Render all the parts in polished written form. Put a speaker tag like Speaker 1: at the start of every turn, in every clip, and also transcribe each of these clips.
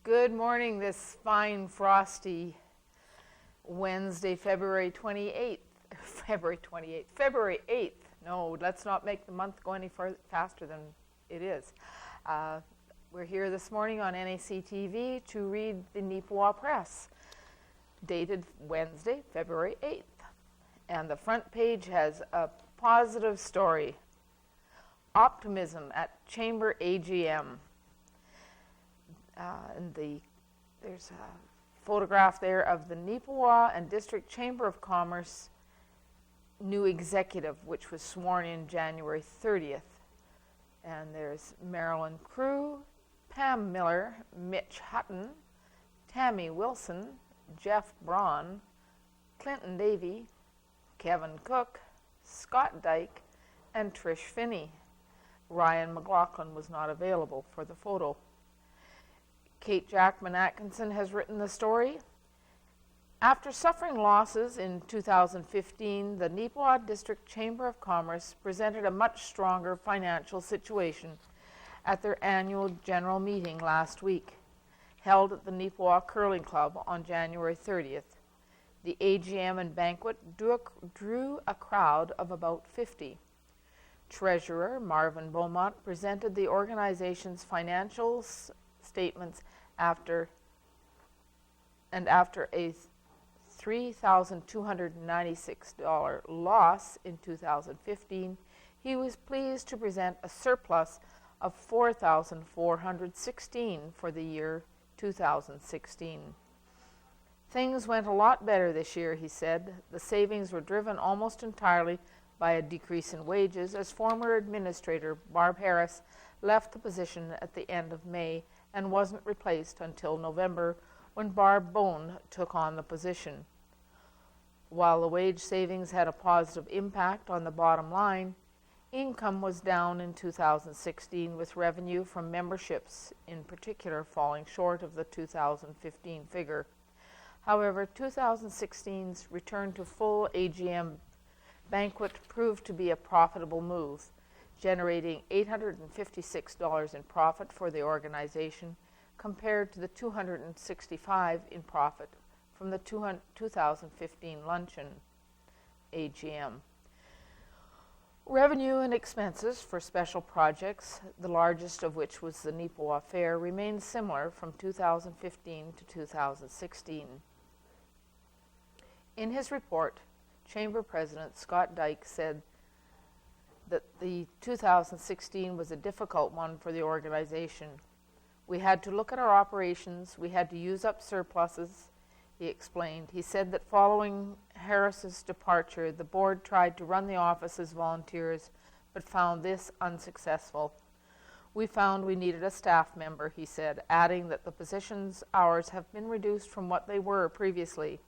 Speaker 1: Good morning this fine frosty Wednesday, February 28th. February 8th. No, let's not make the month go any faster than it is. We're here this morning on NAC TV to read the Neepawa Press, dated Wednesday, February 8th. And the front page has a positive story. Optimism at Chamber AGM. There's a photograph there of the Neepawa and District Chamber of Commerce new executive, which was sworn in January 30th. And there's Marilyn Crew, Pam Miller, Mitch Hutton, Tammy Wilson, Jeff Braun, Clinton Davey, Kevin Cook, Scott Dyke, and Trish Finney. Ryan McLaughlin was not available for the photo. Kate Jackman Atkinson has written the story. After suffering losses in 2015, the Neepawa District Chamber of Commerce presented a much stronger financial situation at their annual general meeting last week, held at the Neepawa Curling Club on January 30th. The AGM and banquet drew a crowd of about 50. Treasurer Marvin Beaumont presented the organization's financial statements after a $3,296 loss in 2015, he was pleased to present a surplus of $4,416 for the year 2016. Things went a lot better this year, he said. The savings were driven almost entirely by a decrease in wages as former administrator Barb Harris left the position at the end of May and wasn't replaced until November when Barb Bone took on the position. While the wage savings had a positive impact on the bottom line, income was down in 2016 with revenue from memberships in particular falling short of the 2015 figure. However, 2016's return to full AGM banquet proved to be a profitable move, generating $856 in profit for the organization compared to the $265 in profit from the 2015 luncheon AGM. Revenue and expenses for special projects, the largest of which was the Neepawa Fair, remained similar from 2015 to 2016. In his report, Chamber President Scott Dyke said that the 2016 was a difficult one for the organization. We had to look at our operations, we had to use up surpluses, he explained. He said that following Harris's departure, the board tried to run the office as volunteers, but found this unsuccessful. We found we needed a staff member, he said, adding that the position's hours have been reduced from what they were previously.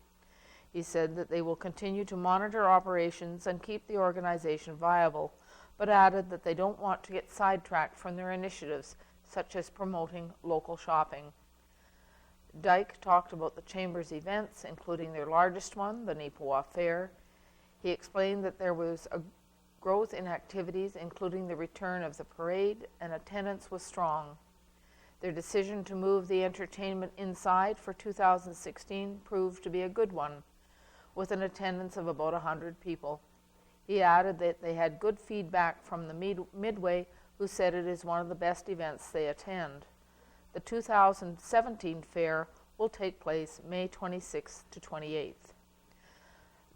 Speaker 1: He said that they will continue to monitor operations and keep the organization viable, but added that they don't want to get sidetracked from their initiatives, such as promoting local shopping. Dyke talked about the Chamber's events, including their largest one, the Neepawa Fair. He explained that there was a growth in activities, including the return of the parade, and attendance was strong. Their decision to move the entertainment inside for 2016 proved to be a good one, with an attendance of about 100 people. He added that they had good feedback from the Midway, who said it is one of the best events they attend. The 2017 fair will take place May 26th to 28th.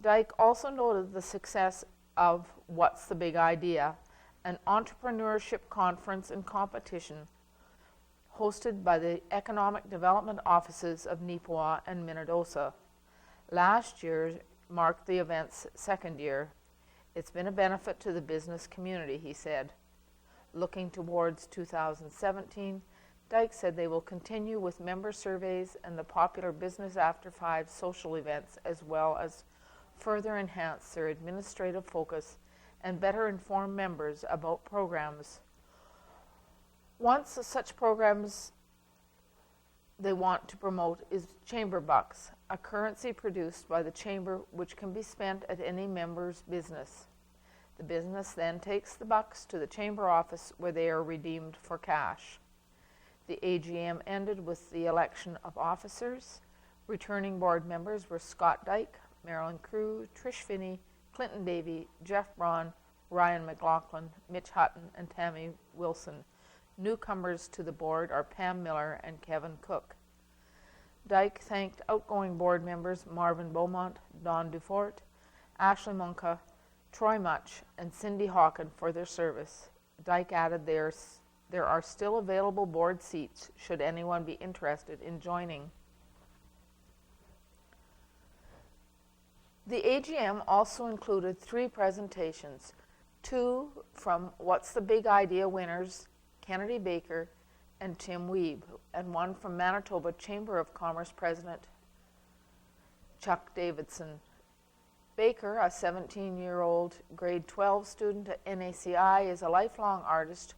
Speaker 1: Dyke also noted the success of What's the Big Idea, an entrepreneurship conference and competition hosted by the Economic Development Offices of Neepawa and Minnedosa. Last year marked the event's second year. It's been a benefit to the business community, he said. Looking towards 2017, Dyke said they will continue with member surveys and the popular Business After 5 social events, as well as further enhance their administrative focus and better inform members about programs. Once such programs they want to promote is Chamber Bucks, a currency produced by the Chamber which can be spent at any member's business. The business then takes the bucks to the Chamber office where they are redeemed for cash. The AGM ended with the election of officers. Returning board members were Scott Dyke, Marilyn Crew, Trish Finney, Clinton Davey, Jeff Braun, Ryan McLaughlin, Mitch Hutton, and Tammy Wilson. Newcomers to the board are Pam Miller and Kevin Cook. Dyke thanked outgoing board members Marvin Beaumont, Don Dufort, Ashley Munka, Troy Much, and Cindy Hawken for their service. Dyke added there are still available board seats should anyone be interested in joining. The AGM also included 3 presentations, 2 from What's the Big Idea winners, Kennedy Baker and Tim Wiebe, and 1 from Manitoba Chamber of Commerce President Chuck Davidson. Baker, a 17-year-old grade 12 student at NACI, is a lifelong artist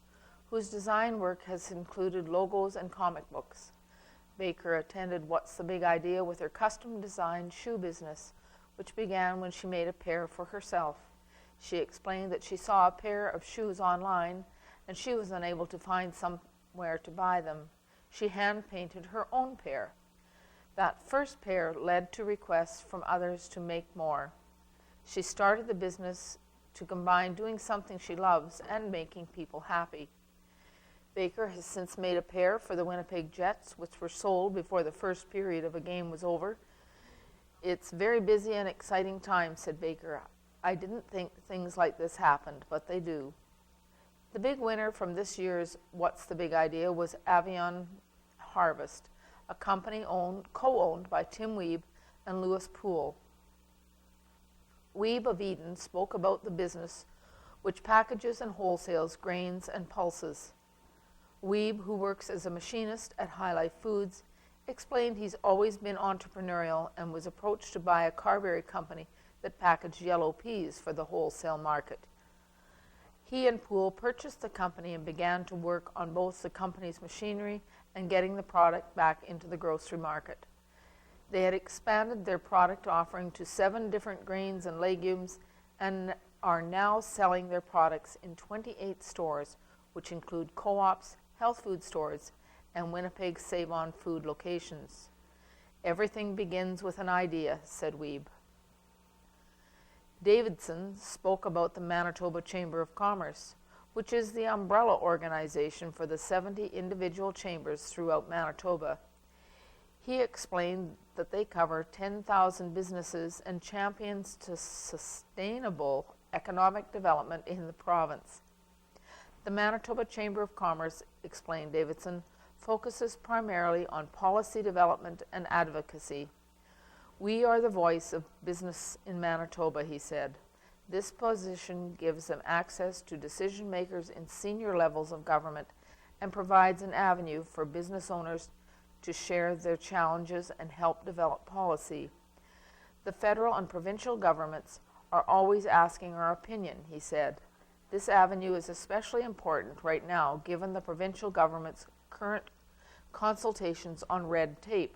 Speaker 1: whose design work has included logos and comic books. Baker attended What's the Big Idea with her custom-designed shoe business, which began when she made a pair for herself. She explained that she saw a pair of shoes online and she was unable to find somewhere to buy them. She hand-painted her own pair. That first pair led to requests from others to make more. She started the business to combine doing something she loves and making people happy. Baker has since made a pair for the Winnipeg Jets, which were sold before the first period of a game was over. It's very busy and exciting time, said Baker. I didn't think things like this happened, but they do. The big winner from this year's What's the Big Idea was Avion Harvest, a company co-owned by Tim Wiebe and Louis Poole. Wiebe of Eden spoke about the business which packages and wholesales grains and pulses. Wiebe, who works as a machinist at High Life Foods, explained he's always been entrepreneurial and was approached to buy a Carberry company that packaged yellow peas for the wholesale market. He and Poole purchased the company and began to work on both the company's machinery and getting the product back into the grocery market. They had expanded their product offering to 7 different grains and legumes and are now selling their products in 28 stores, which include co-ops, health food stores, and Winnipeg Save-On Food locations. Everything begins with an idea, said Wiebe. Davidson spoke about the Manitoba Chamber of Commerce, which is the umbrella organization for the 70 individual chambers throughout Manitoba. He explained that they cover 10,000 businesses and champions to sustainable economic development in the province. The Manitoba Chamber of Commerce, explained Davidson, focuses primarily on policy development and advocacy. We are the voice of business in Manitoba, he said. This position gives them access to decision makers in senior levels of government and provides an avenue for business owners to share their challenges and help develop policy. The federal and provincial governments are always asking our opinion, he said. This avenue is especially important right now given the provincial government's current consultations on red tape.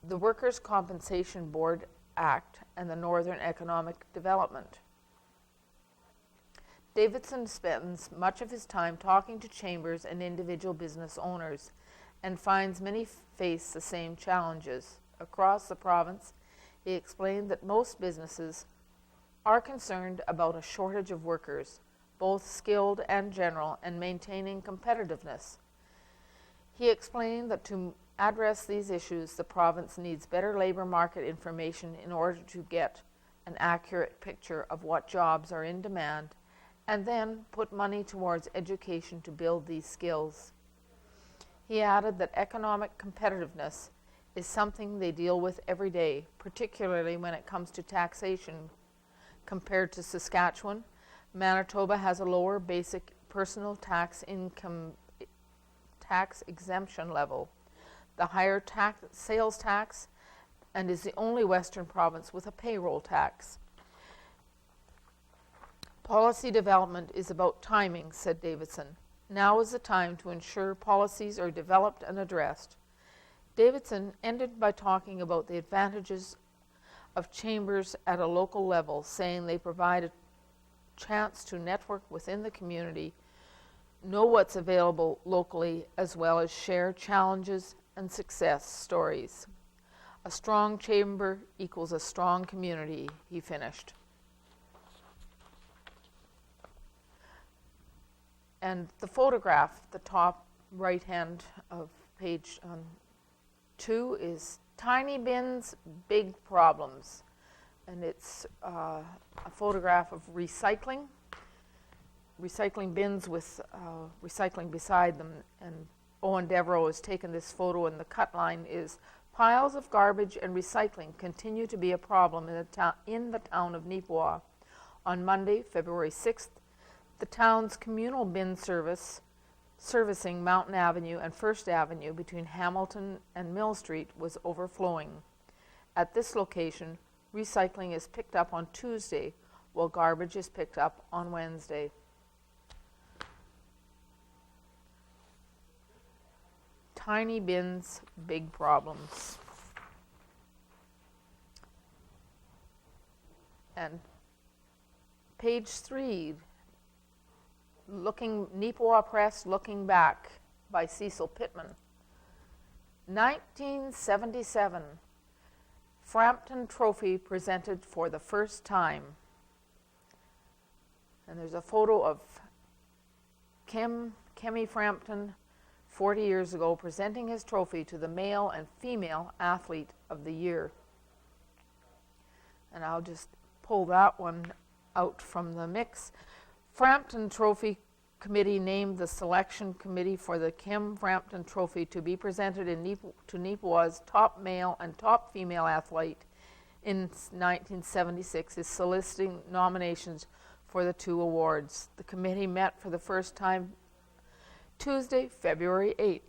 Speaker 1: The Workers' Compensation Board Act and the Northern Economic Development. Davidson spends much of his time talking to chambers and individual business owners and finds many face the same challenges. Across the province, he explained that most businesses are concerned about a shortage of workers, both skilled and general, and maintaining competitiveness. He explained that to address these issues, the province needs better labor market information in order to get an accurate picture of what jobs are in demand, and then put money towards education to build these skills. He added that economic competitiveness is something they deal with every day, particularly when it comes to taxation. Compared to Saskatchewan, Manitoba has a lower basic personal tax income tax exemption level, the higher sales tax, and is the only Western province with a payroll tax. Policy development is about timing, said Davidson. Now is the time to ensure policies are developed and addressed. Davidson ended by talking about the advantages of chambers at a local level, saying they provide a chance to network within the community, know what's available locally, as well as share challenges and success stories. A strong chamber equals a strong community, he finished. And the photograph, the top right hand of page 2, is Tiny Bins, Big Problems. And it's a photograph of recycling bins with recycling beside them. And Owen Devereaux has taken this photo, and the cut line is, piles of garbage and recycling continue to be a problem in the town of Neepawa. On Monday, February 6th, the town's communal bin servicing Mountain Avenue and First Avenue between Hamilton and Mill Street was overflowing. At this location, recycling is picked up on Tuesday, while garbage is picked up on Wednesday. Tiny bins, big problems. And page 3, Neepawa Press Looking Back by Cecil Pittman. 1977, Frampton Trophy presented for the first time. And there's a photo of Kemi Frampton 40 years ago presenting his trophy to the male and female athlete of the year. And I'll just pull that one out from the mix. Frampton Trophy Committee named the selection committee for the Kim Frampton Trophy to be presented to Neepawa's top male and top female athlete in 1976 is soliciting nominations for the 2 awards. The committee met for the first time Tuesday, February 8th.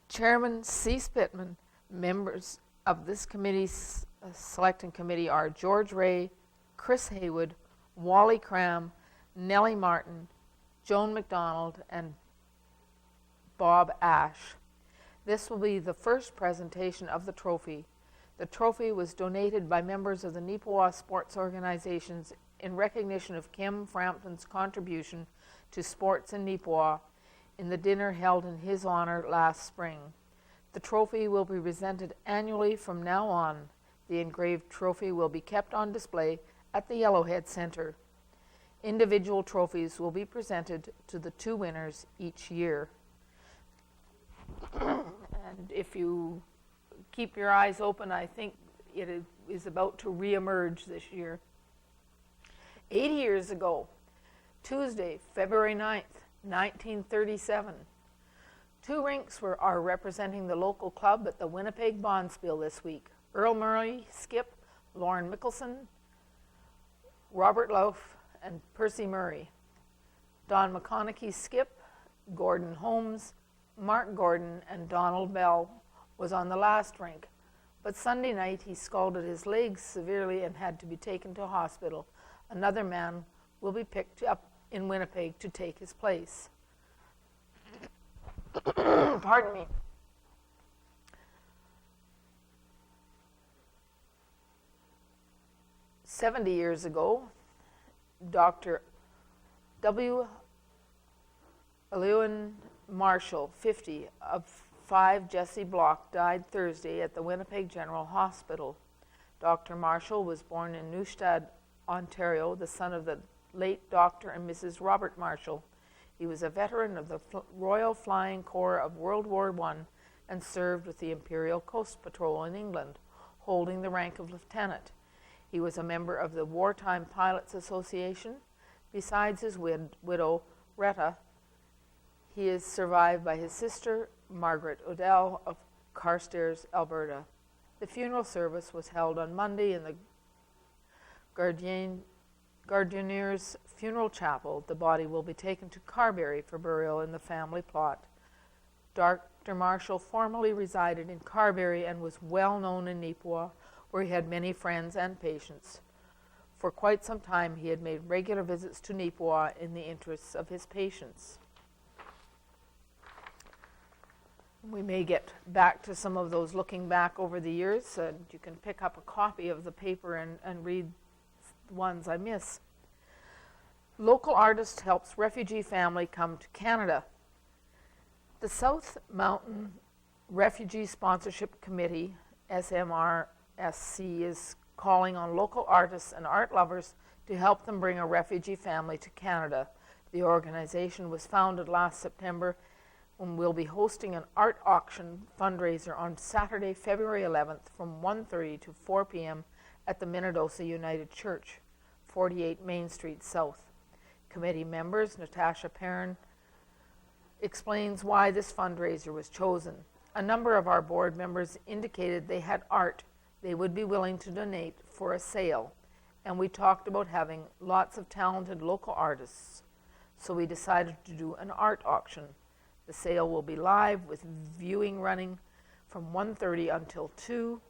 Speaker 1: Chairman C. Pittman, members of this committee's selecting committee are George Ray, Chris Haywood, Wally Cram, Nellie Martin, Joan McDonald, and Bob Ash. This will be the first presentation of the trophy. The trophy was donated by members of the Neepawa sports organizations in recognition of Kim Frampton's contribution to sports in Neepawa in the dinner held in his honor last spring. The trophy will be presented annually from now on. The engraved trophy will be kept on display at the Yellowhead Center. Individual trophies will be presented to the 2 winners each year. And if you keep your eyes open, I think it is about to reemerge this year. 80 years ago, Tuesday, February 9th, 1937, 2 rinks are representing the local club at the Winnipeg Bonspiel this week. Earl Murray, skip, Lauren Mickelson, Robert Lauf, and Percy Murray. Don McConaughey, skip, Gordon Holmes, Mark Gordon, and Donald Bell was on the last rink, but Sunday night he scalded his legs severely and had to be taken to hospital. Another man will be picked up in Winnipeg to take his place. Pardon me. "70 years ago, Dr. W. Lewin Marshall, 50, of 5 Jesse Block, died Thursday at the Winnipeg General Hospital. Dr. Marshall was born in Neustadt, Ontario, the son of the late Dr. and Mrs. Robert Marshall. He was a veteran of the Royal Flying Corps of World War I and served with the Imperial Coast Patrol in England, holding the rank of lieutenant. He was a member of the Wartime Pilots Association. Besides his widow, Retta, he is survived by his sister, Margaret Odell of Carstairs, Alberta. The funeral service was held on Monday in the Gardeniers Funeral Chapel. The body will be taken to Carberry for burial in the family plot. Dr. Marshall formerly resided in Carberry and was well known in Neepawa, where he had many friends and patients. For quite some time, he had made regular visits to Neepawa in the interests of his patients. We may get back to some of those looking back over the years. You can pick up a copy of the paper and read the ones I miss. Local artist helps refugee family come to Canada. The South Mountain Refugee Sponsorship Committee, SMRSC, is calling on local artists and art lovers to help them bring a refugee family to Canada. The organization was founded last September and will be hosting an art auction fundraiser on Saturday, February 11th from 1:30 to 4 p.m. at the Minnedosa United Church, 48 Main Street South. Committee members Natasha Perrin explains why this fundraiser was chosen. A number of our board members indicated they had art they would be willing to donate for a sale, and we talked about having lots of talented local artists, so we decided to do an art auction. The sale will be live with viewing running from 1:30 until 2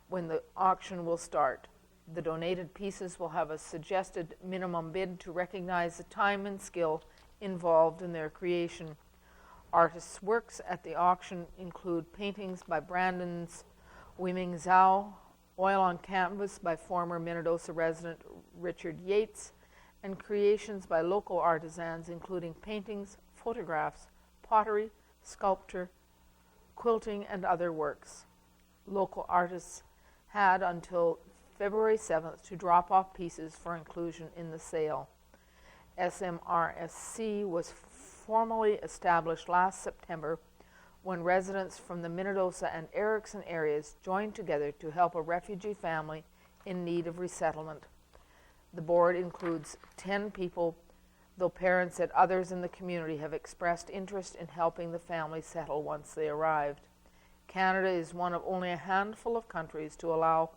Speaker 1: when the auction will start. The donated pieces will have a suggested minimum bid to recognize the time and skill involved in their creation. Artists' works at the auction include paintings by Brandon's Wiming Zhao, oil on canvas by former Minnedosa resident Richard Yates, and creations by local artisans including paintings, photographs, pottery, sculpture, quilting, and other works. Local artists had until February 7th to drop off pieces for inclusion in the sale. SMRSC was formally established last September when residents from the Minnedosa and Erickson areas joined together to help a refugee family in need of resettlement. The board includes 10 people, though parents and others in the community have expressed interest in helping the family settle once they arrived. Canada is one of only a handful of countries to allow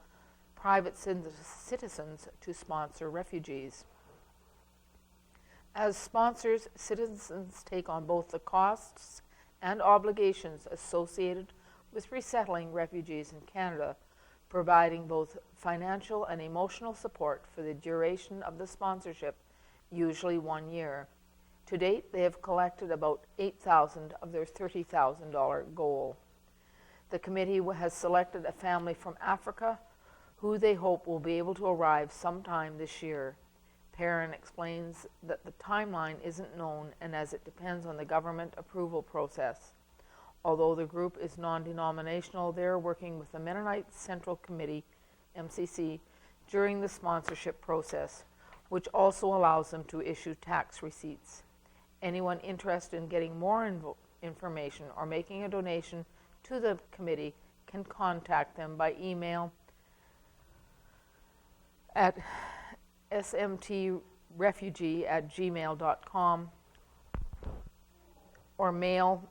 Speaker 1: private citizens to sponsor refugees. As sponsors, citizens take on both the costs and obligations associated with resettling refugees in Canada, providing both financial and emotional support for the duration of the sponsorship, usually 1 year. To date, they have collected about $8,000 of their $30,000 goal. The committee has selected a family from Africa who they hope will be able to arrive sometime this year. Perrin explains that the timeline isn't known and as it depends on the government approval process. Although the group is non-denominational, they're working with the Mennonite Central Committee, MCC, during the sponsorship process, which also allows them to issue tax receipts. Anyone interested in getting more information or making a donation to the committee can contact them by email at smtrefugee@gmail.com or mail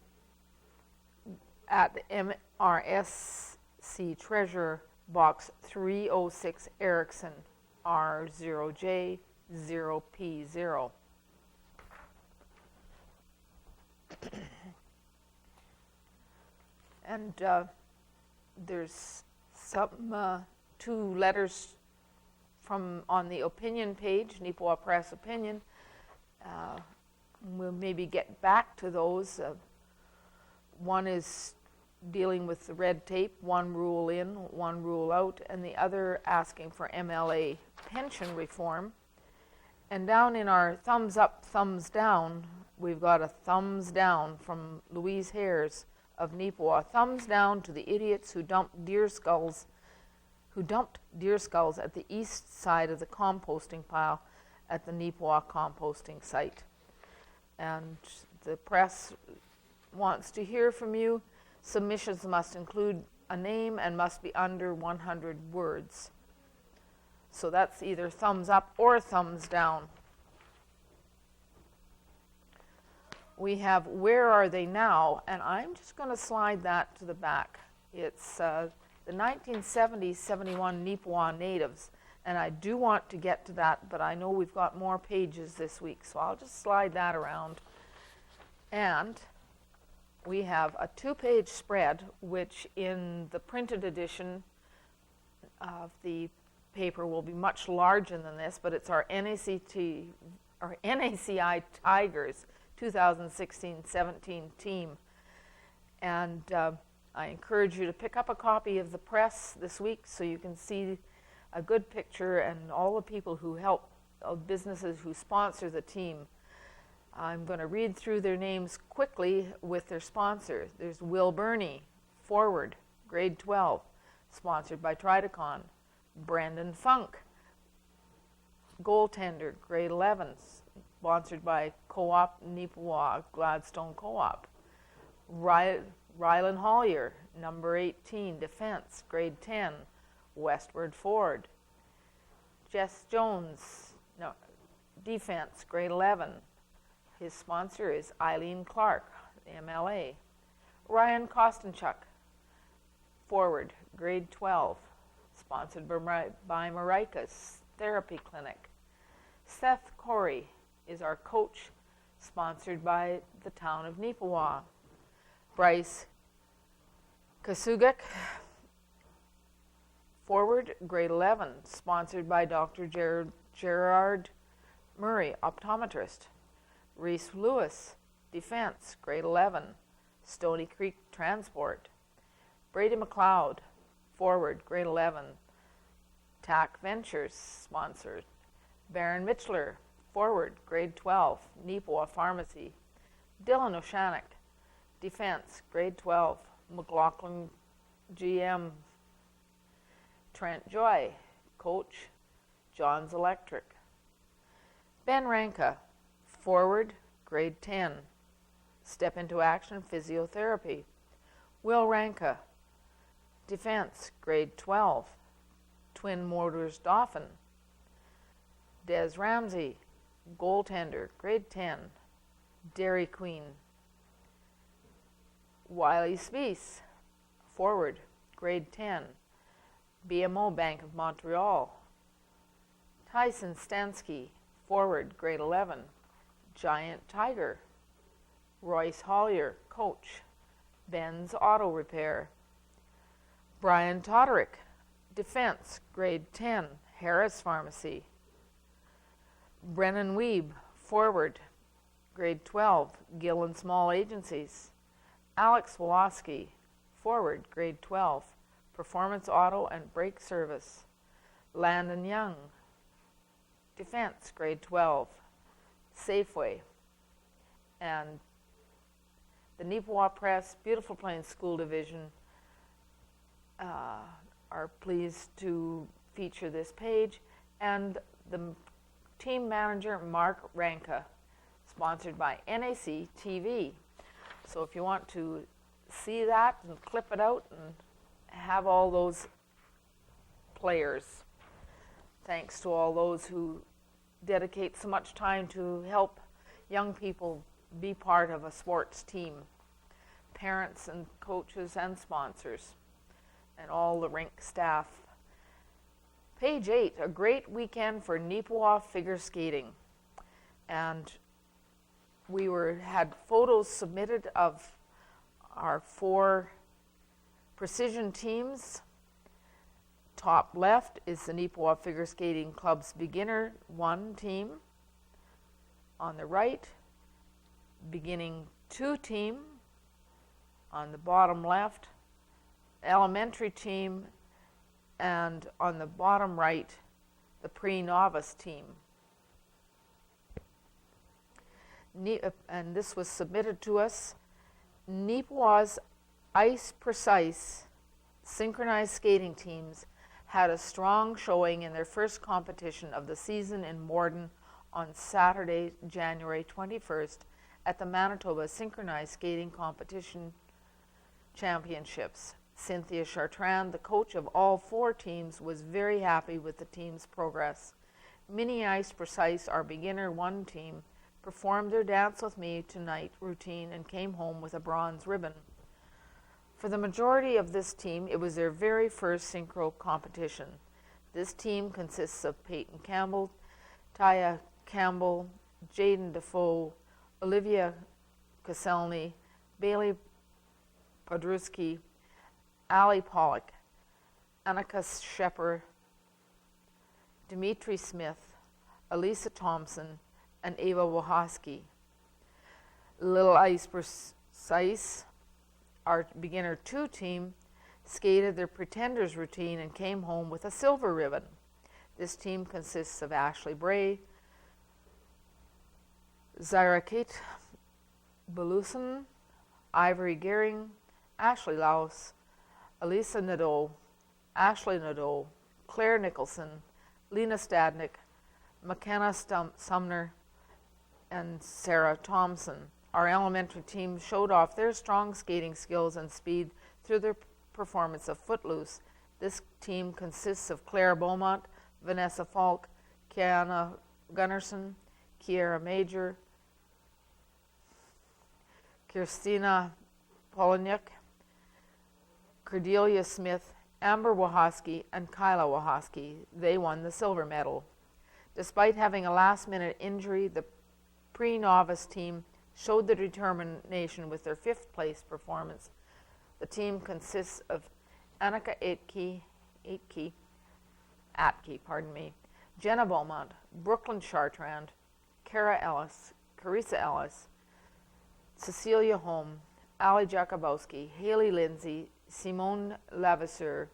Speaker 1: at MRSC Treasurer Box 306 Erickson R0J0P0. And there's some 2 letters from on the opinion page, Neepawa Press Opinion. We'll maybe get back to those. One is dealing with the red tape, 1 rule in, 1 rule out, and the other asking for MLA pension reform. And down in our thumbs up, thumbs down, we've got a thumbs down from Louise Hares of Neepawa. Thumbs down to the idiots who dumped deer skulls at the east side of the composting pile at the Neepawa composting site. And the press wants to hear from you. Submissions must include a name and must be under 100 words. So that's either thumbs up or thumbs down. We have Where Are They Now? And I'm just going to slide that to the back. It's the 1970-71 Neepawa natives. And I do want to get to that, but I know we've got more pages this week, so I'll just slide that around. And we have a 2-page spread, which in the printed edition of the paper will be much larger than this, but it's our NACI Tigers 2016-17 team. And I encourage you to pick up a copy of the press this week so you can see a good picture and all the people who helped businesses who sponsor the team. I'm going to read through their names quickly with their sponsor. There's Will Burney, forward, grade 12, sponsored by Tridacon. Brendan Funk, goaltender, grade 11, sponsored by Co-op Neepawa, Gladstone Co-op. Rylan Hollier, number 18, defense, grade 10, Westward Ford. Jess Jones, defense, grade 11. His sponsor is Eileen Clark, MLA. Ryan Kostenchuk, forward, grade 12, sponsored by Marika's Therapy Clinic. Seth Corey is our coach, sponsored by the town of Neepawa. Bryce Kasugak, forward, grade 11, sponsored by Dr. Gerard Murray, optometrist. Reese Lewis, defense, grade 11, Stony Creek Transport. Brady McLeod, forward, grade 11, TAC Ventures, sponsored. Baron Mitchler, forward, grade 12, Neepawa Pharmacy. Dylan O'Shannock, defense, grade 12, McLaughlin GM. Trent Joy, coach, John's Electric. Ben Ranka, forward, grade 10, Step Into Action Physiotherapy. Will Ranka, defense, grade 12, Twin Motors Dauphin. Des Ramsey, goaltender, grade 10, Dairy Queen. Wiley Speece, forward, grade 10, BMO Bank of Montreal. Tyson Stansky, forward, grade 11, Giant Tiger. Royce Hollier, coach, Ben's Auto Repair. Brian Toderick, defense, grade 10, Harris Pharmacy. Brennan Weeb, forward, grade 12, Gill & Small Agencies. Alex Woloski, forward, grade 12, Performance Auto and Brake Service. Landon Young, defense, grade 12, Safeway. And the Neepawa Press, Beautiful Plains School Division are pleased to feature this page. And the team manager, Mark Ranka, sponsored by NAC TV. So if you want to see that and clip it out and have all those players, thanks to all those who dedicate so much time to help young people be part of a sports team, parents and coaches and sponsors, and all the rink staff. Page 8, a great weekend for Neepawa figure skating. And we had photos submitted of our 4 precision teams. Top left is the Neepawa Figure Skating Club's Beginner 1 team. On the right, Beginning 2 team. On the bottom left, Elementary team. And on the bottom right, the pre-novice team. And this was submitted to us. Neepawa's Ice Precise synchronized skating teams had a strong showing in their first competition of the season in Morden on Saturday, January 21st at the Manitoba Synchronized Skating Competition Championships. Cynthia Chartrand, the coach of all 4 teams, was very happy with the team's progress. Mini Ice Precise, our Beginner 1 team, performed their Dance With Me Tonight routine and came home with a bronze ribbon. For the majority of this team, it was their very first synchro competition. This team consists of Peyton Campbell, Taya Campbell, Jaden Defoe, Olivia Koselny, Bailey Podruski, Ali Pollock, Annika Shepper, Dimitri Smith, Elisa Thompson, and Ava Wachowski. Little Ice Precise, our Beginner 2 team, skated their Pretenders routine and came home with a silver ribbon. This team consists of Ashley Bray, Zyrakate Beluson, Ivory Gehring, Ashley Laus, Elisa Nadeau, Ashley Nadeau, Claire Nicholson, Lena Stadnick, McKenna Sumner, and Sarah Thompson. Our elementary team showed off their strong skating skills and speed through their performance of Footloose. This team consists of Claire Beaumont, Vanessa Falk, Kiana Gunnarsson, Kiera Major, Kirstina Polonyuk, Cordelia Smith, Amber Wachowski, and Kyla Wachowski. They won the silver medal. Despite having a last-minute injury, the pre-novice team showed their determination with their fifth-place performance. The team consists of Annika Atke, Jenna Beaumont, Brooklyn Chartrand, Kara Ellis, Carissa Ellis, Cecilia Holm, Ali Jakubowski, Haley Lindsay, Simone Lavasseur,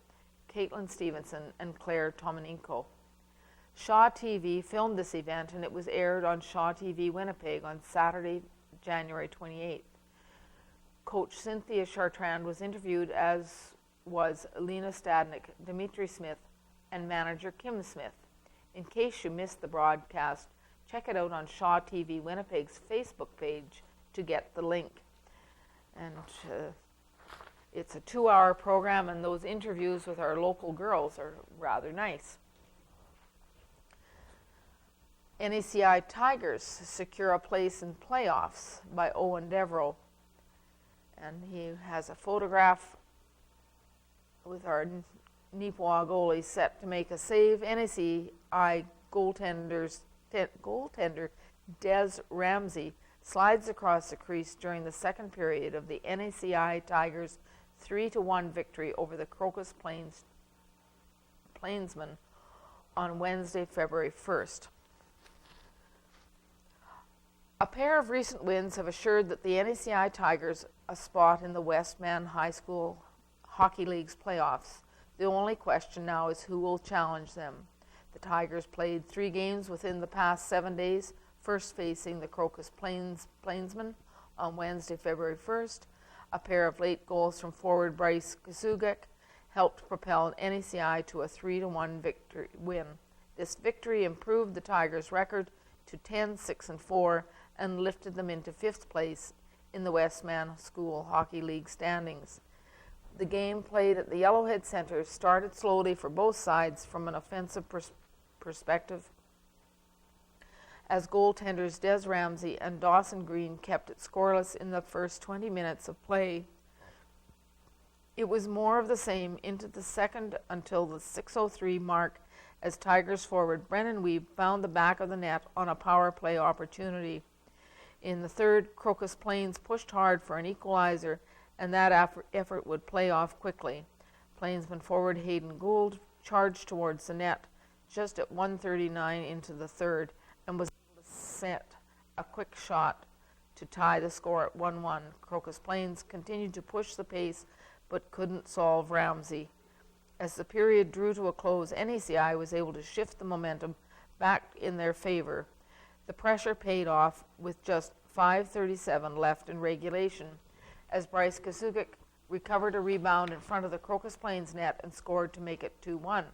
Speaker 1: Caitlin Stevenson, and Claire Tomaninko. Shaw TV filmed this event, and it was aired on Shaw TV Winnipeg on Saturday, January 28th. Coach Cynthia Chartrand was interviewed, as was Lena Stadnick, Dimitri Smith, and manager Kim Smith. In case you missed the broadcast, check it out on Shaw TV Winnipeg's Facebook page to get the link. And it's a 2-hour program, and those interviews with our local girls are rather nice. NACI Tigers secure a place in playoffs by Owen Devereaux. And he has a photograph with our Neepawa goalie set to make a save. NACI goaltender Des Ramsey slides across the crease during the second period of the NACI Tigers' 3-1 victory over the Crocus Plainsmen on Wednesday, February 1st. A pair of recent wins have assured that the NACI Tigers a spot in the Westman High School Hockey League's playoffs. The only question now is who will challenge them. The Tigers played 3 games within the past 7 days, first facing the Crocus Plainsmen on Wednesday, February 1st. A pair of late goals from forward Bryce Kasugek helped propel NACI to a 3-1 win. This victory improved the Tigers' record to 10-6-4 and lifted them into 5th place in the Westman School Hockey League standings. The game, played at the Yellowhead Centre, started slowly for both sides from an offensive perspective, as goaltenders Des Ramsey and Dawson Green kept it scoreless in the first 20 minutes of play. It was more of the same into the second until the 6:03 mark, as Tigers forward Brennan Weeb found the back of the net on a power play opportunity. In the third, Crocus Plains pushed hard for an equalizer, and that effort would play off quickly. Plainsman forward Hayden Gould charged towards the net just at 1:39 into the third and was able to set a quick shot to tie the score at 1-1. Crocus Plains continued to push the pace but couldn't solve Ramsey. As the period drew to a close, NACI was able to shift the momentum back in their favor. The pressure paid off with just 5:37 left in regulation, as Bryce Kasugek recovered a rebound in front of the Crocus Plains net and scored to make it 2-1.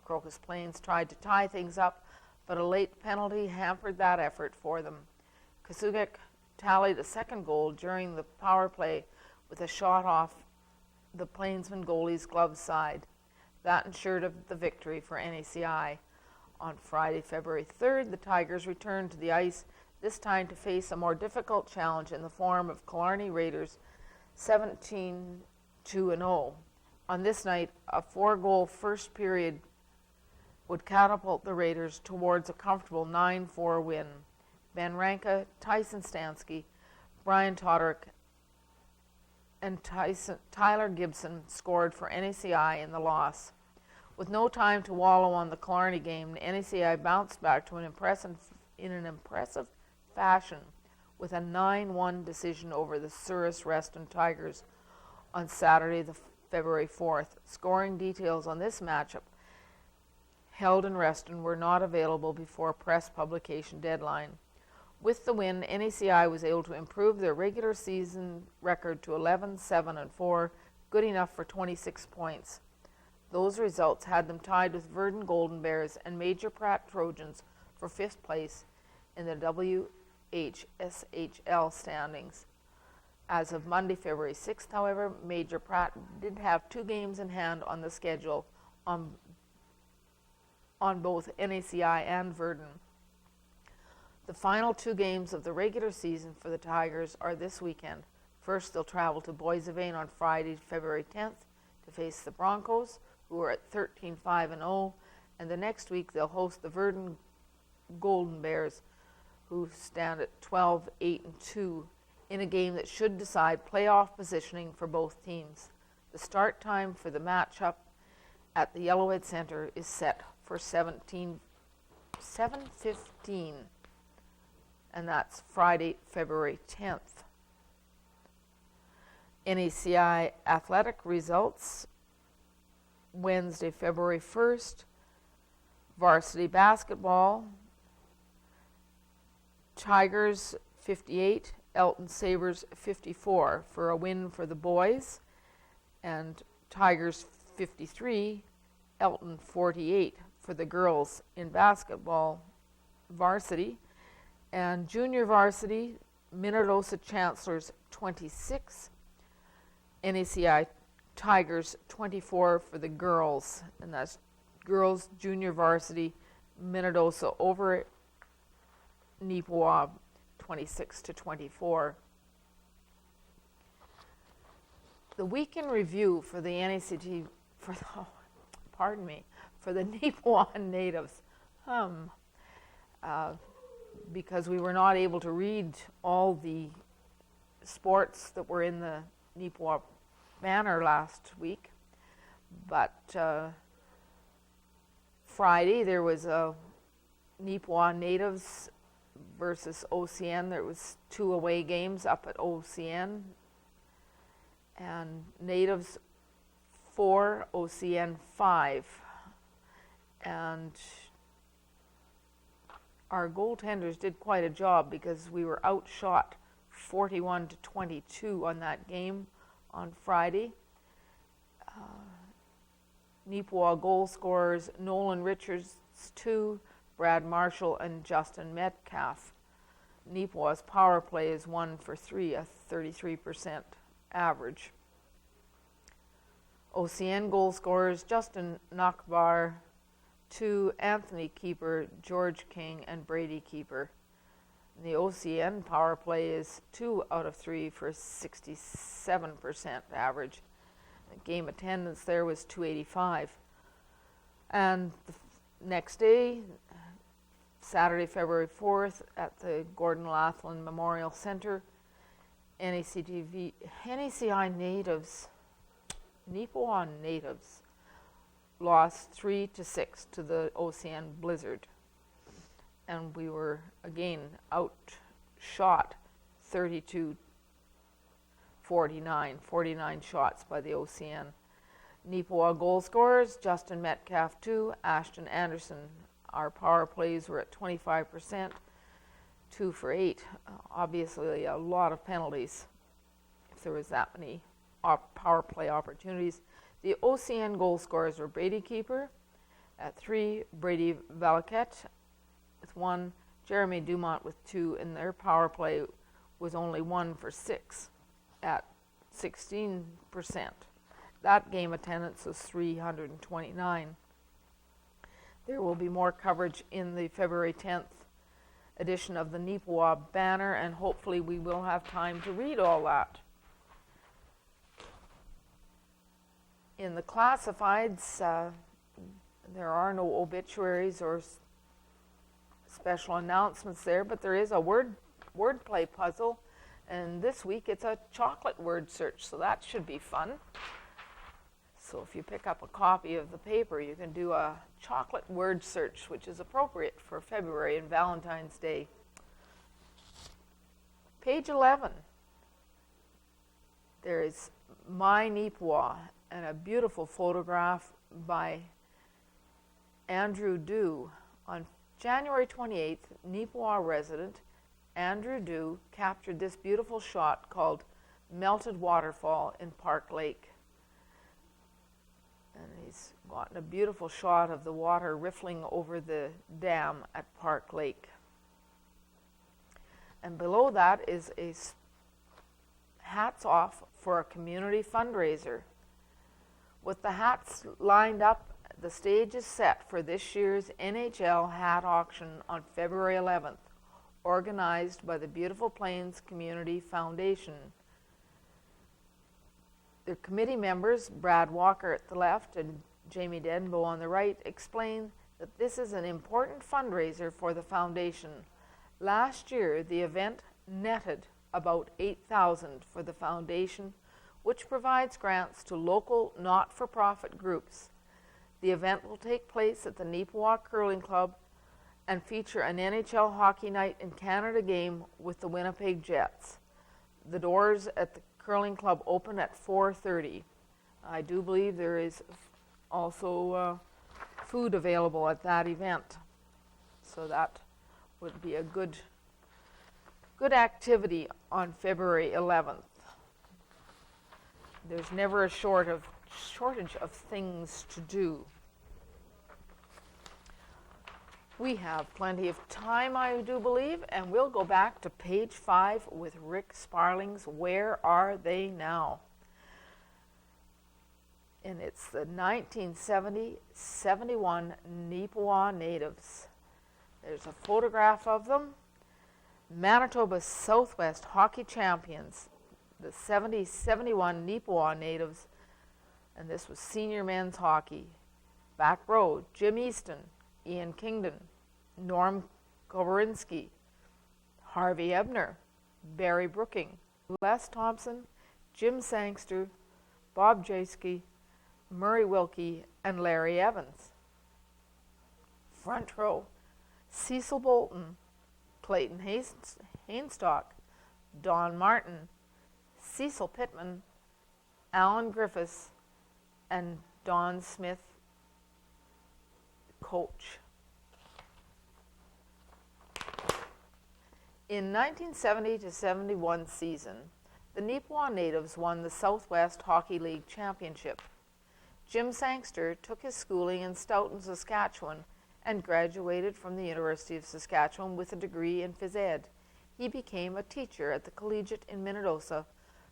Speaker 1: Crocus Plains tried to tie things up, but a late penalty hampered that effort for them. Kasugek tallied a second goal during the power play with a shot off the Plainsman goalie's glove side. That ensured the victory for NACI. On Friday, February 3rd, the Tigers returned to the ice, this time to face a more difficult challenge in the form of Killarney Raiders 17-2-0. On this night, a 4-goal first period would catapult the Raiders towards a comfortable 9-4 win. Ben Ranka, Tyson Stansky, Brian Toderick, and Tyler Gibson scored for NACI in the loss. With no time to wallow on the Killarney game, NACI bounced back to an impressive fashion with a 9-1 decision over the Souris Reston Tigers on Saturday, February 4th. Scoring details on this matchup held in Reston were not available before press publication deadline. With the win, NACI was able to improve their regular season record to 11-7-4, good enough for 26 points. Those results had them tied with Verdon Golden Bears and Major Pratt Trojans for 5th place in the WHSHL standings. As of Monday, February 6th, however, Major Pratt did have 2 games in hand on the schedule on both NACI and Verdon. The final 2 games of the regular season for the Tigers are this weekend. First, they'll travel to Boissevain on Friday, February 10th to face the Broncos, who are at 13-5-0, and the next week they'll host the Verdon Golden Bears, who stand at 12-8-2, in a game that should decide playoff positioning for both teams. The start time for the matchup at the Yellowhead Centre is set for 7:15, and that's Friday, February 10th. NACI athletic results: Wednesday, February 1st, varsity basketball, Tigers 58, Elton Sabres 54 for a win for the boys, and Tigers 53, Elton 48 for the girls in basketball varsity. And junior varsity, Minnedosa Chancellors 26, NACI Tigers 24 for the girls, and that's girls junior varsity, Minnedosa over Neepawa 26-24. The week in review for the NACT, for the Neepawa natives, because we were not able to read all the sports that were in the Neepawa banner last week, but Friday there was a Neepawa natives versus OCN. There was 2 away games up at OCN, and natives 4, OCN 5, and our goaltenders did quite a job because we were outshot 41-22 on that game on Friday. Neepawa goal scorers Nolan Richards 2, Brad Marshall, and Justin Metcalf. Neepawa's power play is 1 for 3, a 33% average. OCN goal scorers Justin Nakbar 2, Anthony Keeper, George King, and Brady Keeper. The OCN power play is 2 out of 3 for 67% average. The game attendance there was 285. And the next day, Saturday, February 4th, at the Gordon Laughlin Memorial Centre, NACI natives, Neepawa natives, lost 3-6 to the OCN Blizzard. And we were again outshot 32-49, 49 shots by the OCN. Neepawa goal scorers, Justin Metcalf 2, Ashton Anderson. Our power plays were at 25%, 2 for 8. Obviously a lot of penalties if there was that many power play opportunities. The OCN goal scorers were Brady Keeper at 3, Brady Valaket with 1, Jeremy Dumont with 2, and their power play was only 1 for 6 at 16%. That game attendance was 329. There will be more coverage in the February 10th edition of the Neepawa banner, and hopefully we will have time to read all that. In the classifieds, there are no obituaries or special announcements there, but there is a wordplay puzzle, and this week it's a chocolate word search, so that should be fun. So if you pick up a copy of the paper, you can do a chocolate word search, which is appropriate for February and Valentine's Day. Page 11, there is My Neepawa, and a beautiful photograph by Andrew Dew. On January 28th, Neepawa resident Andrew Dew captured this beautiful shot called Melted Waterfall in Park Lake. And he's gotten a beautiful shot of the water riffling over the dam at Park Lake. And below that is a hats off for a community fundraiser. With the hats lined up, the stage is set for this year's NHL hat auction on February 11th, organized by the Beautiful Plains Community Foundation. The committee members, Brad Walker at the left and Jamie Denbo on the right, explain that this is an important fundraiser for the foundation. Last year, the event netted about $8,000 for the foundation, which provides grants to local not-for-profit groups. The event will take place at the Neepawa Curling Club and feature an NHL Hockey Night in Canada game with the Winnipeg Jets. The doors at the Curling Club open at 4:30. I do believe there is also food available at that event, so that would be a good activity on February 11th. There's never a shortage of things to do. We have plenty of time, I do believe, and we'll go back to page 5 with Rick Sparling's Where Are They Now? And it's the 1970-71 Neepawa natives. There's a photograph of them. Manitoba's Southwest hockey champions, the 70-71 Neepawa natives, and this was senior men's hockey. Back row, Jim Easton, Ian Kingdon, Norm Koborinsky, Harvey Ebner, Barry Brooking, Les Thompson, Jim Sangster, Bob Jasky, Murray Wilkie, and Larry Evans. Front row, Cecil Bolton, Clayton Hainstock, Don Martin, Cecil Pittman, Alan Griffiths, and Don Smith, coach. In 1970-71 season, the Neepawa natives won the Southwest Hockey League Championship. Jim Sangster took his schooling in Stoughton, Saskatchewan, and graduated from the University of Saskatchewan with a degree in phys ed. He became a teacher at the Collegiate in Minnedosa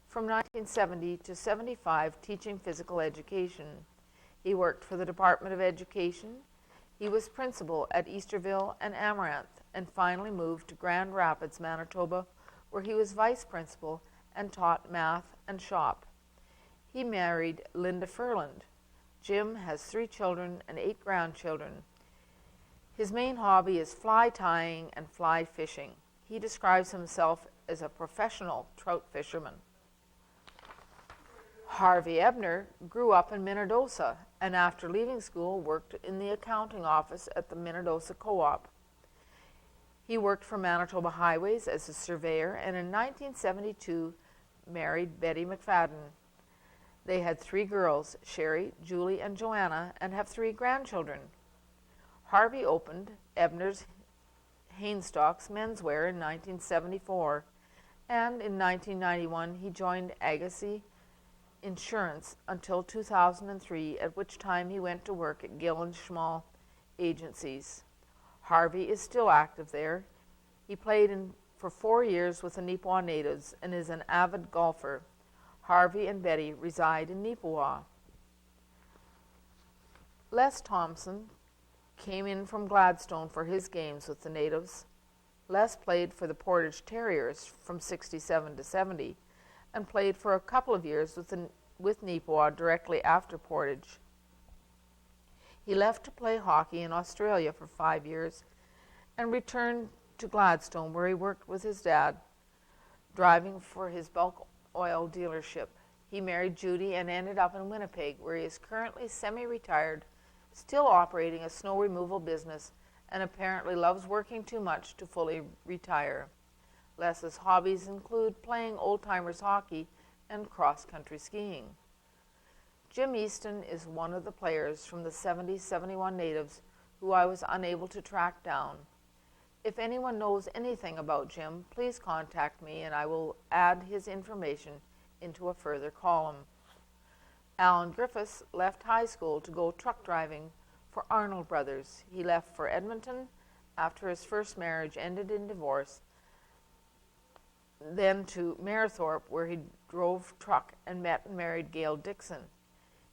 Speaker 1: from 1970 to 75, teaching physical education. He worked for the Department of Education. He was principal at Easterville and Amaranth, and finally moved to Grand Rapids, Manitoba, where he was vice principal and taught math and shop. He married Linda Furland. Jim has 3 children and 8 grandchildren. His main hobby is fly tying and fly fishing. He describes himself as a professional trout fisherman. Harvey Ebner grew up in Minnedosa and after leaving school worked in the accounting office at the Minnedosa Co-op. He worked for Manitoba Highways as a surveyor and in 1972 married Betty McFadden. They had 3 girls, Sherry, Julie, and Joanna, and have 3 grandchildren. Harvey opened Ebner's Hainstock's Menswear in 1974, and in 1991 he joined Agassi Insurance until 2003, at which time he went to work at Gill and Schmall Agencies. Harvey is still active there. He played for 4 years with the Neepawa natives and is an avid golfer. Harvey and Betty reside in Neepawa. Les Thompson came in from Gladstone for his games with the natives. Les played for the Portage Terriers from 67 to 70 and played for a couple of years with Neepawa directly after Portage. He left to play hockey in Australia for 5 years and returned to Gladstone, where he worked with his dad, driving for his bulk oil dealership. He married Judy and ended up in Winnipeg, where he is currently semi-retired, still operating a snow removal business, and apparently loves working too much to fully retire. Les's hobbies include playing old-timers hockey and cross-country skiing. Jim Easton is one of the players from the 70-71 natives who I was unable to track down. If anyone knows anything about Jim, please contact me and I will add his information into a further column. Alan Griffiths left high school to go truck driving for Arnold Brothers. He left for Edmonton after his first marriage ended in divorce, then to Mayerthorpe, where he drove truck and met and married Gail Dixon.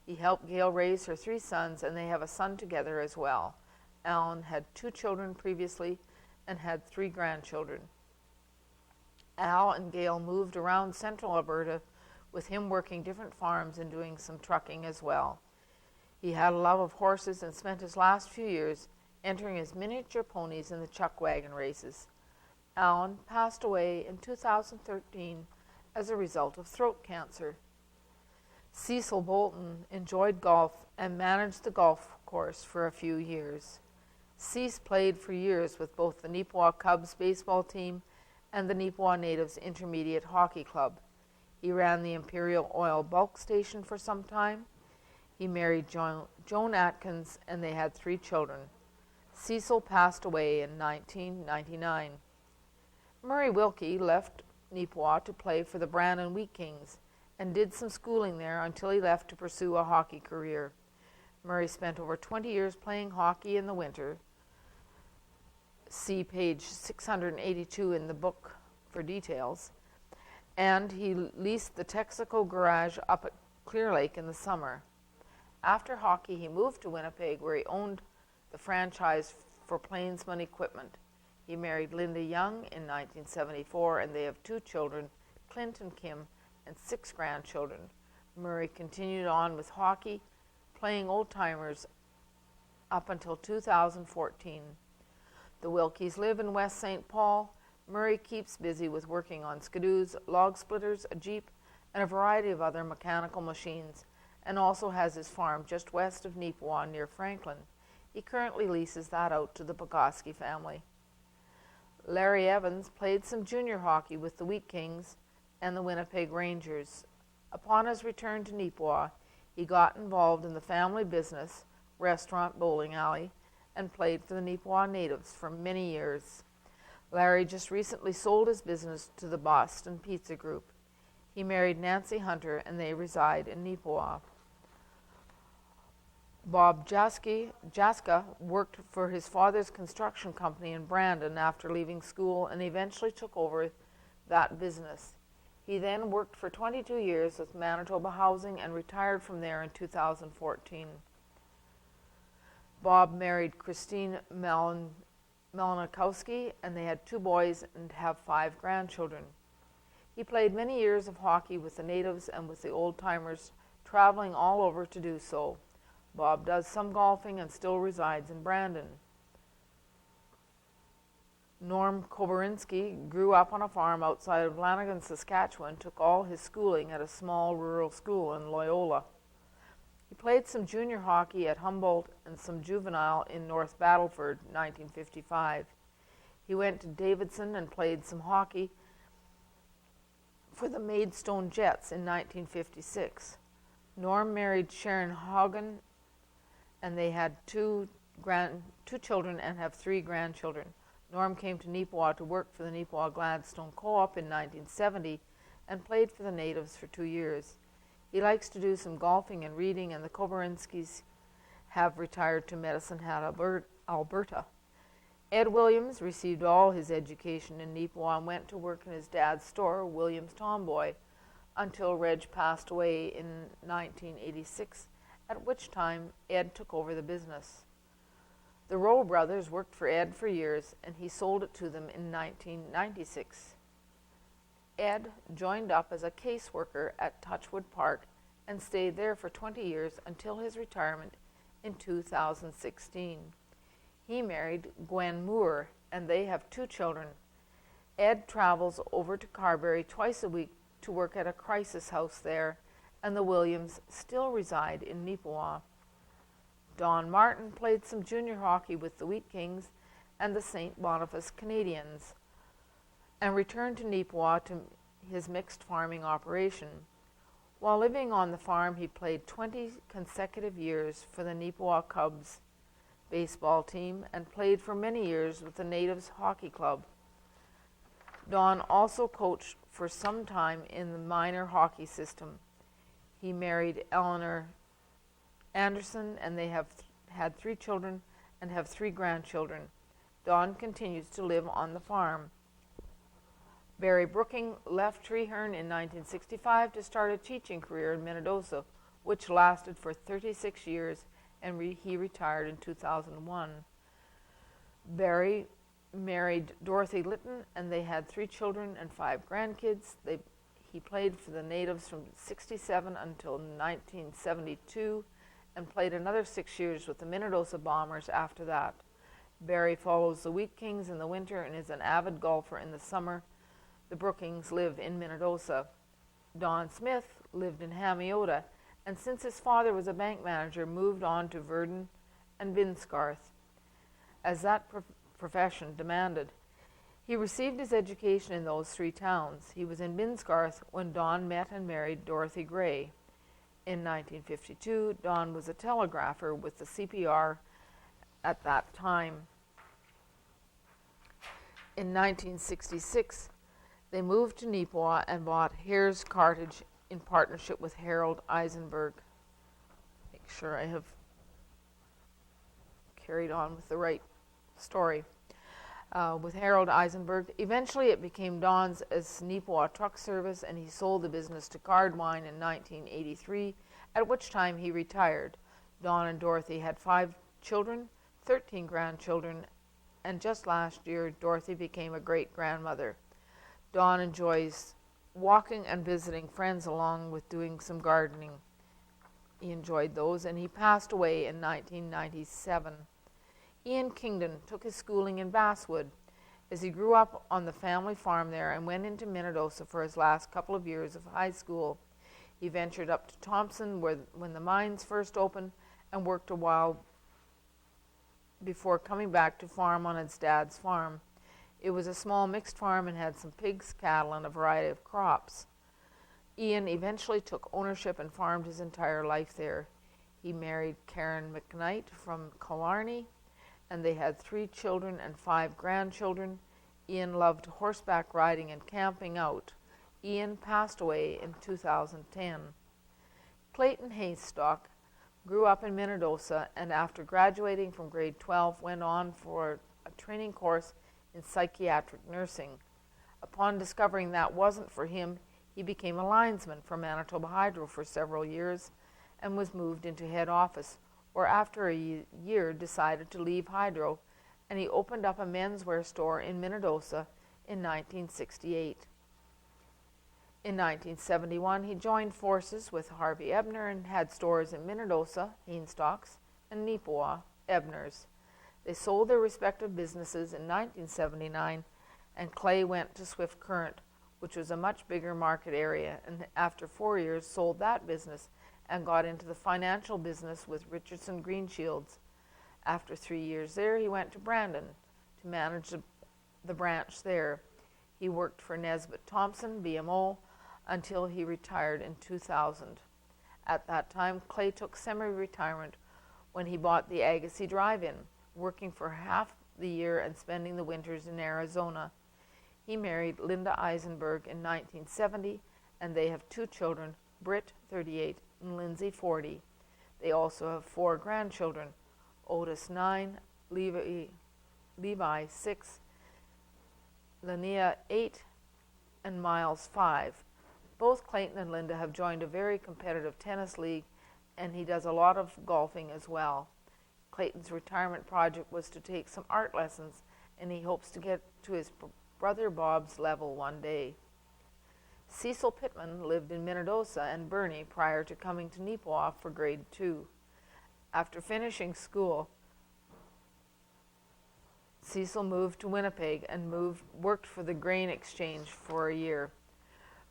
Speaker 1: He helped Gail raise her 3 sons, and they have a son together as well. Alan had 2 children previously and had 3 grandchildren. Al and Gail moved around central Alberta, with him working different farms and doing some trucking as well. He had a love of horses and spent his last few years entering his miniature ponies in the chuck wagon races. Alan passed away in 2013 as a result of throat cancer. Cecil Bolton enjoyed golf and managed the golf course for a few years. Cease played for years with both the Neepawa Cubs baseball team and the Neepawa Natives Intermediate Hockey Club. He ran the Imperial Oil Bulk Station for some time. He married Joan Atkins, and they had 3 children. Cecil passed away in 1999. Murray Wilkie left Neepawa to play for the Brandon Wheat Kings and did some schooling there until he left to pursue a hockey career. Murray spent over 20 years playing hockey in the winter. See page 682 in the book for details. And he leased the Texaco garage up at Clear Lake in the summer. After hockey, he moved to Winnipeg, where he owned the franchise for Plainsman Equipment. He married Linda Young in 1974, and they have 2 children, Clint and Kim, and 6 grandchildren. Murray continued on with hockey, playing old-timers up until 2014. The Wilkies live in West St. Paul. Murray keeps busy with working on skidoos, log splitters, a Jeep, and a variety of other mechanical machines, and also has his farm just west of Neepawa near Franklin. He currently leases that out to the Bogoski family. Larry Evans played some junior hockey with the Wheat Kings and the Winnipeg Rangers. Upon his return to Neepawa, he got involved in the family business, restaurant bowling alley, and played for the Neepawa Natives for many years. Larry just recently sold his business to the Boston Pizza Group. He married Nancy Hunter, and they reside in Neepawa. Bob Jaska worked for his father's construction company in Brandon after leaving school and eventually took over that business. He then worked for 22 years with Manitoba Housing and retired from there in 2014. Bob married Christine Melanikowski, and they had 2 boys and have 5 grandchildren. He played many years of hockey with the Natives and with the old-timers, traveling all over to do so. Bob does some golfing and still resides in Brandon. Norm Koborinsky grew up on a farm outside of Lanigan, Saskatchewan, took all his schooling at a small rural school in Loyola. He played some junior hockey at Humboldt and some juvenile in North Battleford, 1955. He went to Davidson and played some hockey for the Maidstone Jets in 1956. Norm married Sharon Hogan, and they had 2 children and have 3 grandchildren. Norm came to Neepawa to work for the Neepawa Gladstone Co-op in 1970 and played for the Natives for 2 years. He likes to do some golfing and reading, and the Koborinskis have retired to Medicine Hat, Alberta. Ed Williams received all his education in Neepawa and went to work in his dad's store, Williams Tomboy, until Reg passed away in 1986, at which time Ed took over the business. The Rowe brothers worked for Ed for years, and he sold it to them in 1996. Ed joined up as a caseworker at Touchwood Park and stayed there for 20 years until his retirement in 2016. He married Gwen Moore, and they have 2 children. Ed travels over to Carberry twice a week to work at a crisis house there, and the Williams still reside in Neepawa. Don Martin played some junior hockey with the Wheat Kings and the St. Boniface Canadians, and returned to Neepawa to his mixed farming operation. While living on the farm, he played 20 consecutive years for the Neepawa Cubs baseball team and played for many years with the Natives Hockey Club. Don also coached for some time in the minor hockey system. He married Eleanor Anderson, and they have had 3 children and have 3 grandchildren. Don continues to live on the farm. Barry Brooking left Treeherne in 1965 to start a teaching career in Minnedosa, which lasted for 36 years, and he retired in 2001. Barry married Dorothy Litton, and they had 3 children and 5 grandkids. He played for the Natives from 1967 until 1972, and played another 6 years with the Minnedosa Bombers after that. Barry follows the Wheat Kings in the winter and is an avid golfer in the summer. The Brookings live in Minnedosa. Don Smith lived in Hamiota, and since his father was a bank manager, moved on to Virden and Binscarth, as that profession demanded. He received his education in those 3 towns. He was in Binscarth when Don met and married Dorothy Gray. In 1952, Don was a telegrapher with the CPR at that time. In 1966, they moved to Neepawa and bought Hare's Cartage in partnership with Harold Eisenberg. Make sure I have carried on with the right story. With Harold Eisenberg. Eventually it became Don's as Neepawa Truck Service, and he sold the business to Cardwine in 1983, at which time he retired. Don and Dorothy had 5 children, 13 grandchildren, and just last year Dorothy became a great-grandmother. Don enjoys walking and visiting friends along with doing some gardening. He enjoyed those, and he passed away in 1997. Ian Kingdon took his schooling in Basswood, as he grew up on the family farm there and went into Minnedosa for his last couple of years of high school. He ventured up to Thompson when the mines first opened and worked a while before coming back to farm on his dad's farm. It was a small mixed farm and had some pigs, cattle, and a variety of crops. Ian eventually took ownership and farmed his entire life there. He married Karen McKnight from Killarney, and they had 3 children and 5 grandchildren. Ian loved horseback riding and camping out. Ian passed away in 2010. Clayton Haystock grew up in Minnedosa, and after graduating from grade 12 went on for a training course in psychiatric nursing. Upon discovering that wasn't for him, he became a linesman for Manitoba Hydro for several years and was moved into head office, or after a year decided to leave Hydro, and he opened up a menswear store in Minnedosa in 1968. In 1971, he joined forces with Harvey Ebner and had stores in Minnedosa, Hainstocks, and Neepawa, Ebner's. They sold their respective businesses in 1979, and Clay went to Swift Current, which was a much bigger market area, and after 4 years sold that business and got into the financial business with Richardson Greenshields. After 3 years there, he went to Brandon to manage the branch there. He worked for Nesbitt Thompson, BMO, until he retired in 2000. At that time, Clay took semi-retirement when he bought the Agassiz Drive-In, working for half the year and spending the winters in Arizona. He married Linda Eisenberg in 1970, and they have 2 children, Britt, 38, and Lindsay, 40. They also have 4 grandchildren, Otis, 9, Levi, 6, Linnea, 8, and Miles, 5. Both Clayton and Linda have joined a very competitive tennis league, and he does a lot of golfing as well. Clayton's retirement project was to take some art lessons, and he hopes to get to his brother Bob's level one day. Cecil Pittman lived in Minnedosa and Burnie prior to coming to Neepawa for grade 2. After finishing school, Cecil moved to Winnipeg and worked for the Grain Exchange for a year,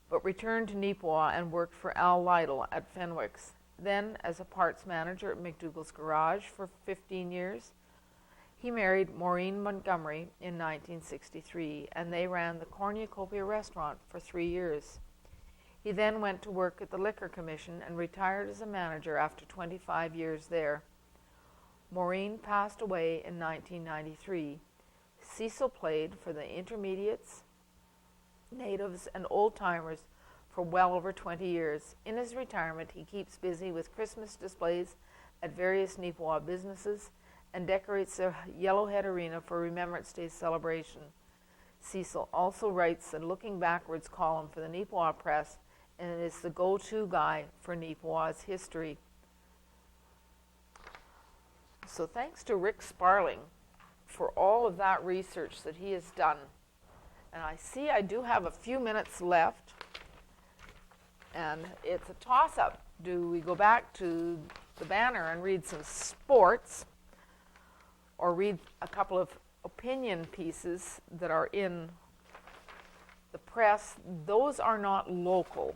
Speaker 1: but returned to Neepawa and worked for Al Lytle at Fenwick's. Then, as a parts manager at McDougall's Garage for 15 years, he married Maureen Montgomery in 1963, and they ran the Cornucopia restaurant for 3 years. He then went to work at the Liquor Commission and retired as a manager after 25 years there. Maureen passed away in 1993. Cecil played for the intermediates, natives, and old-timers for well over 20 years. In his retirement, he keeps busy with Christmas displays at various Neepawa businesses and decorates the Yellowhead Arena for Remembrance Day celebration. Cecil also writes the Looking Backwards column for the Neepawa Press and is the go-to guy for Neepawa's history. So thanks to Rick Sparling for all of that research that he has done. And I see I do have a few minutes left, and it's a toss-up. Do we go back to the banner and read some sports, or read a couple of opinion pieces that are in the press? Those are not local.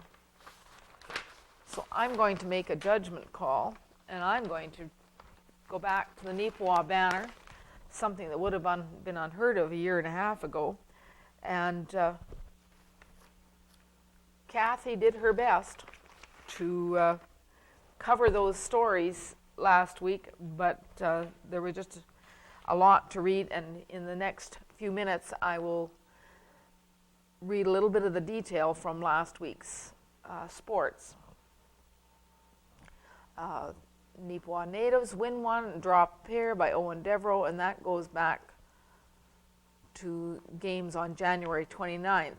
Speaker 1: So I'm going to make a judgment call, and I'm going to go back to the Neepawa banner, something that would have been unheard of a year and a half ago. And Kathy did her best to cover those stories last week, but there was just a lot to read, and in the next few minutes I will read a little bit of the detail from last week's sports. Neepawa natives win one and drop pair by Owen Devereaux, and that goes back to games on January 29th.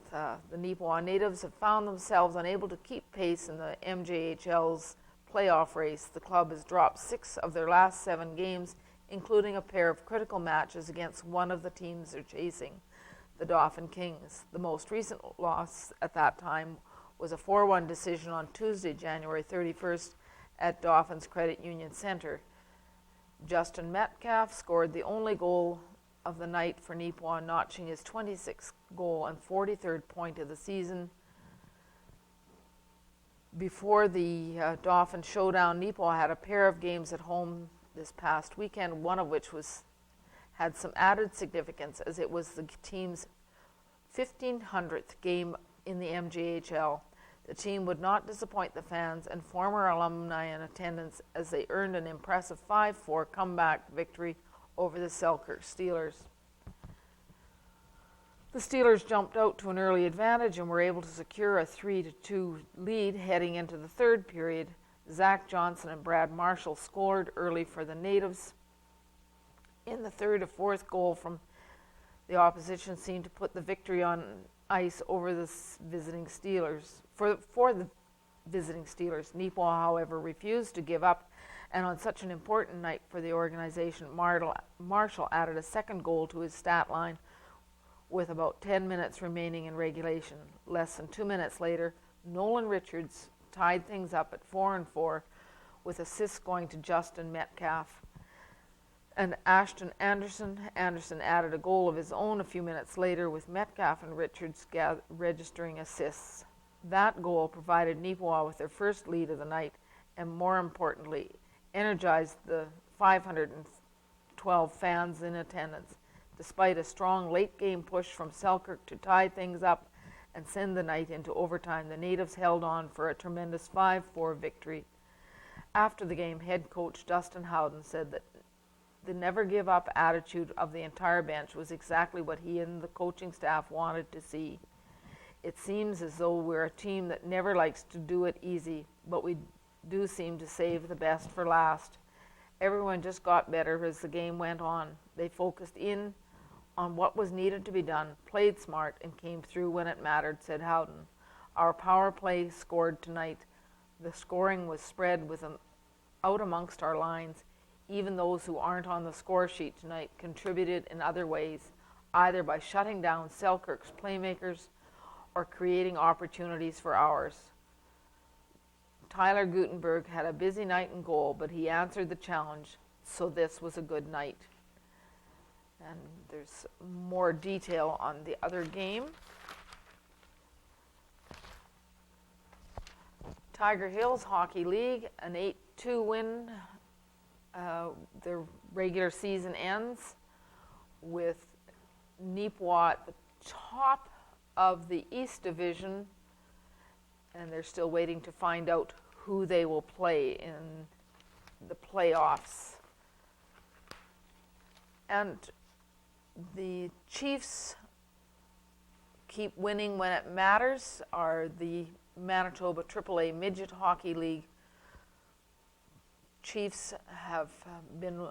Speaker 1: The Neepawa natives have found themselves unable to keep pace in the MJHL's playoff race. The club has dropped 6 of their last 7 games, including a pair of critical matches against one of the teams they're chasing, the Dauphin Kings. The most recent loss at that time was a 4-1 decision on Tuesday, January 31st, at Dauphin's Credit Union Centre. Justin Metcalf scored the only goal of the night for Neepawa, notching his 26th goal and 43rd point of the season. Before the Dauphin showdown, Neepawa had a pair of games at home this past weekend, one of which had some added significance as it was the team's 1,500th game in the MJHL. The team would not disappoint the fans and former alumni in attendance as they earned an impressive 5-4 comeback victory over the Selkirk Steelers. The Steelers jumped out to an early advantage and were able to secure a 3-2 lead heading into the third period. Zach Johnson and Brad Marshall scored early for the natives. In the third, a fourth goal from the opposition seemed to put the victory on ice over the visiting Steelers. For the visiting Steelers, Neepawa, however, refused to give up, and on such an important night for the organization, Marshall added a second goal to his stat line with about 10 minutes remaining in regulation. Less than 2 minutes later, Nolan Richards tied things up at 4-4, with assists going to Justin Metcalf and Ashton Anderson. Anderson added a goal of his own a few minutes later, with Metcalf and Richards registering assists. That goal provided Neepawa with their first lead of the night, and more importantly, energized the 512 fans in attendance. Despite a strong late-game push from Selkirk to tie things up and send the night into overtime, the natives held on for a tremendous 5-4 victory. After the game, head coach Dustin Howden said that the never-give-up attitude of the entire bench was exactly what he and the coaching staff wanted to see. It seems as though we're a team that never likes to do it easy, but we do seem to save the best for last. Everyone just got better as the game went on. They focused in on what was needed to be done, played smart, and came through when it mattered, said Howden. Our power play scored tonight. The scoring was spread out amongst our lines. Even those who aren't on the score sheet tonight contributed in other ways, either by shutting down Selkirk's playmakers or creating opportunities for ours. Tyler Gutenberg had a busy night in goal, but he answered the challenge, so this was a good night. And there's more detail on the other game. Tiger Hills Hockey League, an 8-2 win. Their regular season ends with Neepawa at the top of the East Division, and they're still waiting to find out who they will play in the playoffs. And the Chiefs keep winning when it matters are the Manitoba AAA Midget Hockey League. Chiefs have been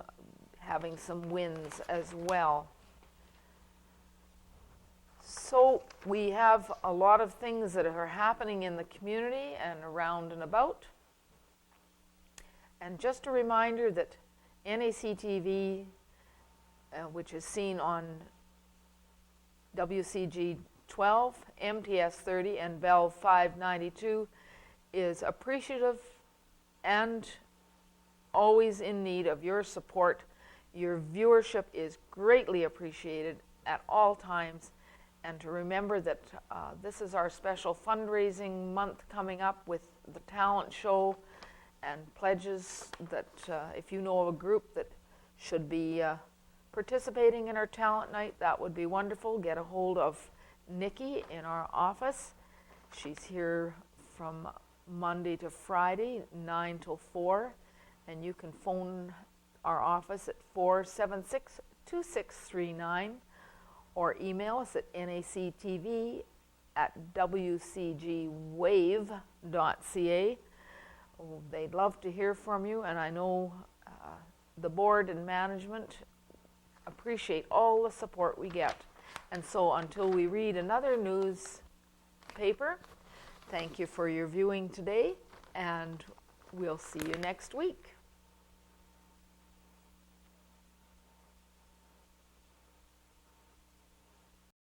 Speaker 1: having some wins as well. So we have a lot of things that are happening in the community and around and about. And just a reminder that NACTV, which is seen on WCG 12, MTS 30, and Bell 592, is appreciative and always in need of your support. Your viewership is greatly appreciated at all times. And to remember that this is our special fundraising month coming up with the talent show, and pledges that if you know of a group that should be participating in our talent night, that would be wonderful. Get a hold of Nikki in our office. She's here from Monday to Friday, 9 till 4, and you can phone our office at 476-2639 or email us at nactv@wcgwave.ca. They'd love to hear from you, and I know the board and management appreciate all the support we get. And so until we read another newspaper, thank you for your viewing today, and we'll see you next week.